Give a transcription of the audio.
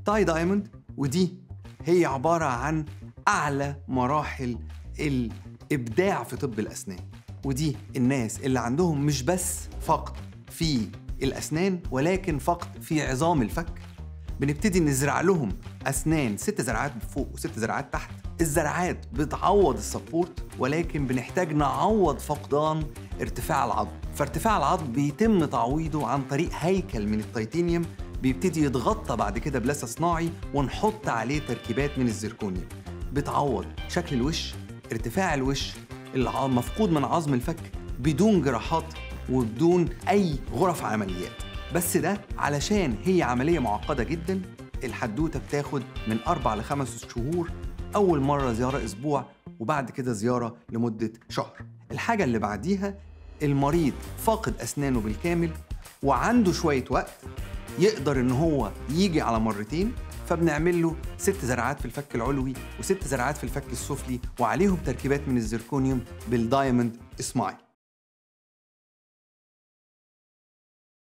تاي دايموند، ودي هي عبارة عن أعلى مراحل الإبداع في طب الأسنان. ودي الناس اللي عندهم مش بس فقد في الأسنان ولكن فقد في عظام الفك. بنبتدي نزرع لهم أسنان 6 زرعات فوق و6 زرعات تحت. الزرعات بتعوض السبورت، ولكن بنحتاج نعوض فقدان ارتفاع العظم. فارتفاع العظم بيتم تعويضه عن طريق هيكل من التيتانيوم بيبتدي يتغطى بعد كده بلثة صناعي، ونحط عليه تركيبات من الزركونيوم بتعوض شكل الوش، ارتفاع الوش، المفقود من عظم الفك، بدون جراحات وبدون أي غرف عمليات. بس ده علشان هي عملية معقدة جدا. الحدوتة بتاخد من 4 ل5 شهور، أول مرة زيارة أسبوع، وبعد كده زيارة لمدة شهر. الحاجة اللي بعديها المريض فاقد أسنانه بالكامل وعنده شوية وقت يقدر إن هو يجي على مرتين، فبنعمل له 6 زرعات في الفك العلوي و6 زرعات في الفك السفلي، وعليهم تركيبات من الزركونيوم بالدايموند سمايل.